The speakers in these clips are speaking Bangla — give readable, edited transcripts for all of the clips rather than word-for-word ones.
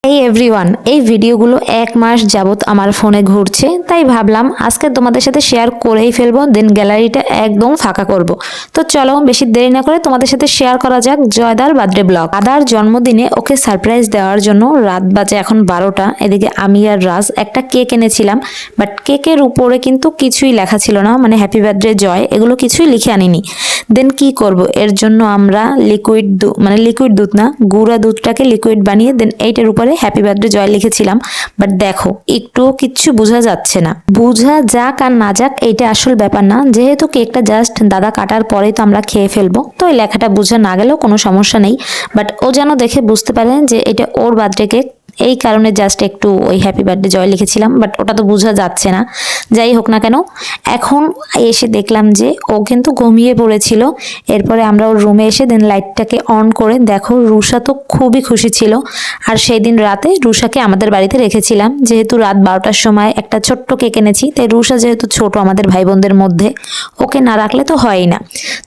এই এভরিওয়ান, এই ভিডিওগুলো এক মাস যাবত আমার ফোনে ঘুরছে, তাই ভাবলাম আজকে তোমাদের সাথে শেয়ার করেই ফেলবো। দেন গ্যালারিটা একদম ফাঁকা করব। তো চলো বেশি দেরি না করে তোমাদের সাথে শেয়ার করা যাক জয়দার বার্থডে ব্লগ। দাদার জন্মদিনে ওকে সারপ্রাইজ দেওয়ার জন্য রাত বাজে এখন 12টা। এদিকে আমি আর রাজ একটা কেক এনেছিলাম, বাট কেকের উপরে কিন্তু কিছুই লেখা ছিল না, মানে হ্যাপি বার্থডে জয় এগুলো কিছুই লিখে আনিনি। দেন কি করব, এর জন্য আমরা লিকুইড দুধ না, গুঁড়া দুধটাকে লিকুইড বানিয়ে দেন এইটার উপরে হ্যাপি বার্থডে জয় লিখেছিলাম। বাট দেখো একটুও কিচ্ছু বোঝা যাচ্ছে না। বোঝা যাক আর না যাক এইটা আসল ব্যাপার না, যেহেতু কেকটা জাস্ট দাদা কাটার পরেই তো আমরা খেয়ে ফেলবো, তো এই লেখাটা বোঝা না গেলেও কোনো সমস্যা নেই। বাট ও যেন দেখে বুঝতে পারেন যে এটা ওর বার্থডে কেক, এই কারণে জাস্ট একটু ওই হ্যাপি বার্থডে জয় লিখেছিলাম। বাট ওটা তো বোঝা যাচ্ছে না। যাই হোক না কেন, এখন এসে দেখলাম যে ও কিন্তু ঘুমিয়ে পড়েছিল। এরপরে আমরা ওর রুমে এসে দেন লাইটটাকে অন করে দেখো রুষা তো খুবই খুশি ছিল। আর সেই দিন রাতে রুষাকে আমাদের বাড়িতে রেখেছিলাম, যেহেতু রাত 12টার সময় একটা ছোট্ট কেক এনেছি, তাই রুষা যেহেতু ছোট আমাদের ভাই বোনদের মধ্যে, ওকে না রাখলে তো হয়ই না।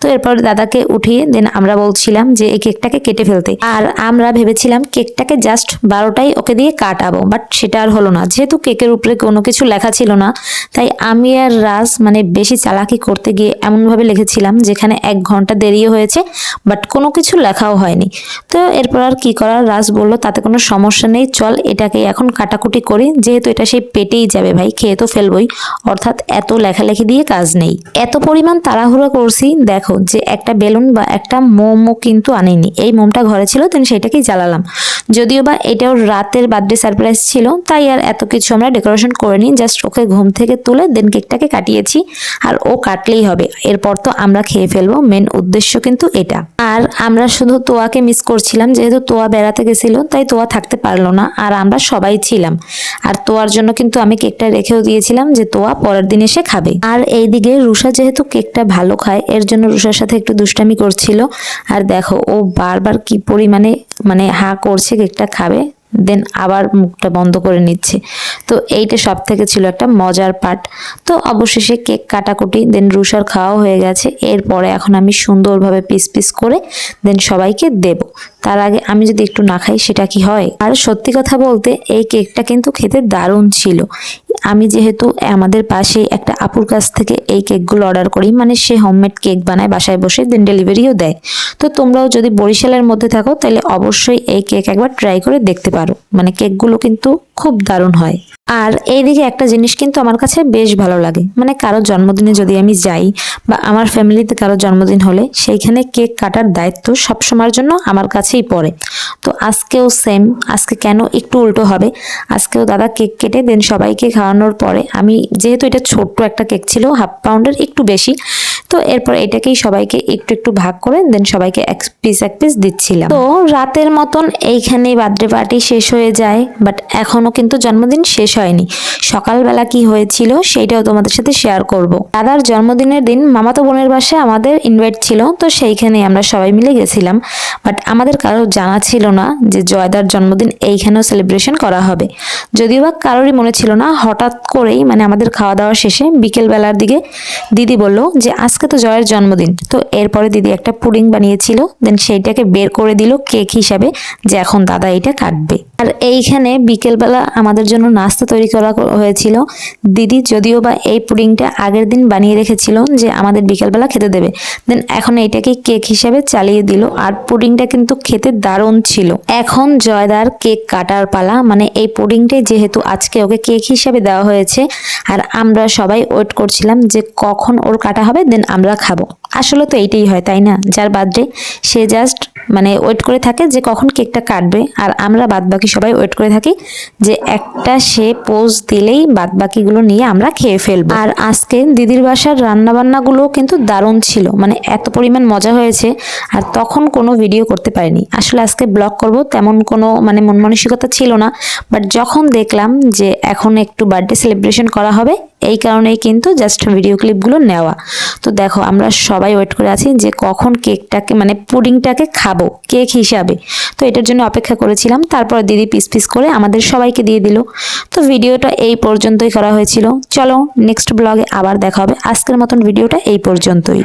তো এরপর দাদাকে উঠিয়ে দেন আমরা বলছিলাম যে এই কেকটাকে কেটে ফেলতে, আর আমরা ভেবেছিলাম কেকটাকে জাস্ট 12টাই ওকে দিয়ে কাটাবো। বাট সেটা আর হলো না, যেহেতু কেকের উপরে কোনো কিছু লেখা ছিল না, তাই আমি আর রাজ বেশি চালাকি করতে গিয়ে এমনভাবে লিখেছিলাম যেখানে 1 ঘন্টা দেরিও হয়েছে, বাট কোনো কিছু লেখাও হয়নি। তো এরপর আর কি করার, রাজ বলল তাতে কোনো সমস্যা নেই, চল এটাকে এখন কাটাকুটি করি, যেহেতু এটা সেই পেটেই যাবে ভাই, খেয়ে তো ফেলবই, অর্থাৎ এত লেখালেখি দিয়ে কাজ নেই। এত পরিমাণ তাড়াহুড়ো করছি, দেখো যে একটা বেলুন বা একটা মোমও কিন্তু আনিনি। এই মোমটা ঘরে ছিল, দেন সেটাকেই জ্বালালাম। যদিও বা এটাও রাতের বার্থডে সারপ্রাইজ ছিল, তাই আর এত কিছু আমরা ডেকোরেশন করিনি, জাস্ট ওকে ঘুম থেকে তুলে দেন কেকটাকে কাটিয়েছি। আর ও কাটলেই হবে, এরপর তো আমরা খেয়ে ফেলবো, মেন উদ্দেশ্য কিন্তু এটা। আর আমরা শুধু তোয়াকে মিস করছিলাম, যেহেতু তোয়া বেড়াতে গেছিল তাই তোয়া থাকতে পারলো না, আর আমরা সবাই ছিলাম। আর তোয়ার জন্য কিন্তু আমি কেকটা রেখেও দিয়েছিলাম যে তোয়া পরের দিন এসে খাবে। আর এইদিকে রুষা যেহেতু কেকটা ভালো খায়, এর জন্য রুষার সাথে একটু দুষ্টামি করছিল। আর দেখো ও বারবার কি পরিমাণে হা করছে কেকটা খাবে, দেন আবার মুখটা বন্ধ করে নিচ্ছে। তো এইটা সব থেকে ছিল একটা মজার পার্ট। তো অবশেষে কেক কাটাকুটি দেন রুষার খাওয়া হয়ে গেছে। এরপরে এখন আমি সুন্দরভাবে পিস পিস করে দেন সবাইকে দেব। তার আগে আমি যদি একটু না খাই সেটা কি হয়? আর সত্যি কথা বলতে এই কেকটা কিন্তু খেতে দারুণ ছিল। আমি যেহেতু আমাদের পাশে একটা আপুর কাছ থেকে এই কেকগুলো অর্ডার করি, মানে সে হোমমেড কেক বানায় বাসায় বসে, দেন ডেলিভারিও দেয়। তো তোমরাও যদি বরিশালের মধ্যে থাকো তাহলে অবশ্যই এই কেক একবার ট্রাই করে দেখতে পারো, মানে কেকগুলো কিন্তু খুব দারুণ হয়। আর এইদিকে একটা জিনিস কিন্তু আমার কাছে বেশ ভালো লাগে, মানে কারো জন্মদিনে যদি আমি যাই বা আমার ফ্যামিলিতে কারো জন্মদিন হলে সেইখানে কেক কাটার দায়িত্ব সবসময়ের জন্য আমার কাছেই পড়ে। তো আজকেও সেম, আজকে কেন একটু উল্টো হবে, আজকেও দাদা কেক কেটে দেন সবাইকে খাওয়ানোর পরে আমি, যেহেতু এটা ছোট্ট একটা কেক ছিল, 1/2 পাউন্ডের একটু বেশি, তো এরপর এটাকেই সবাইকে একটু একটু ভাগ করে দেন সবাইকে এক পিস দিচ্ছিলাম। তো রাতের মতন এইখানেই বার্থডে পার্টি শেষ হয়ে যায়, বাট এখনো কিন্তু জন্মদিন শেষ হয়নি। সকালবেলা কি হয়েছিল সেইটাও তোমাদের সাথে শেয়ার করব। দাদার জন্মদিনের দিন মামাতো বোনের বাসায় আমাদের ইনভাইট ছিল, তো সেইখানে আমরা সবাই মিলে গেছিলাম। বাট আমাদের কারো জানা ছিল না যে জয়দার জন্মদিন এইখানেও সেলিব্রেশন করা হবে। যদিও বা কারোরই মনে ছিল না, হঠাৎ করেই আমাদের খাওয়া দাওয়া শেষে বিকেল বেলার দিকে দিদি বলল যে আজকে তো জয়ের জন্মদিন। তো এরপরে দিদি একটা পুডিং বানিয়েছিল, দেন সেইটাকে বের করে দিল কেক হিসাবে, যে এখন দাদা এটা কাটবে। আর এইখানে বিকেলবেলা আমাদের জন্য নাস্তা তৈরি করা হয়েছিল। দিদি যদিও বা এই পুডিংটা আগের দিন বানিয়ে রেখেছিল যে আমাদের বিকেলবেলা খেতে দেবে, দেন এখন এইটাকে কেক হিসাবে চালিয়ে দিল। আর পুডিংটা কিন্তু খেতে দারুণ ছিল। এখন জয়দার কেক কাটার পালা, মানে এই পুডিংটাই যেহেতু আজকে ওকে কেক হিসাবে দেওয়া হয়েছে, আর আমরা সবাই ওয়েট করছিলাম যে কখন ওর কাটা হবে, দেন আমরা খাবো। আসলে তো এইটাই হয় তাই না, যার বার্থডে সে জাস্ট ওয়েট করে থাকে যে কখন কেকটা কাটবে, আর আমরা বাদবাকি সবাই ওয়েট করে থাকি যে একটা সে পোজ দিলেই বাদবাকিগুলো নিয়ে আমরা খেয়ে ফেলবো। আর আজকে দিদির বাসার রান্নাবান্নাগুলো কিন্তু দারুণ ছিল, মানে এত পরিমাণ মজা হয়েছে। আর তখন কোনো ভিডিও করতে পারিনি, আসলে আজকে ব্লগ করব তেমন কোনো মন মানসিকতা ছিল না। বাট যখন দেখলাম যে এখন একটু বার্থডে সেলিব্রেশন করা হবে, এই কারণেই কিন্তু জাস্ট ভিডিও ক্লিপগুলো নেওয়া। তো দেখো আমরা সবাই ওয়েট করে আছি যে কখন কেকটাকে পুডিংটাকে খাবো কেক হিসাবে। তো এটার জন্য অপেক্ষা করেছিলাম। তারপর দিদি পিস পিস করে আমাদের সবাইকে দিয়ে দিল। তো ভিডিওটা এই পর্যন্তই করা হয়েছিল। চলো নেক্সট ব্লগে আবার দেখা হবে। আজকের মতন ভিডিওটা এই পর্যন্তই।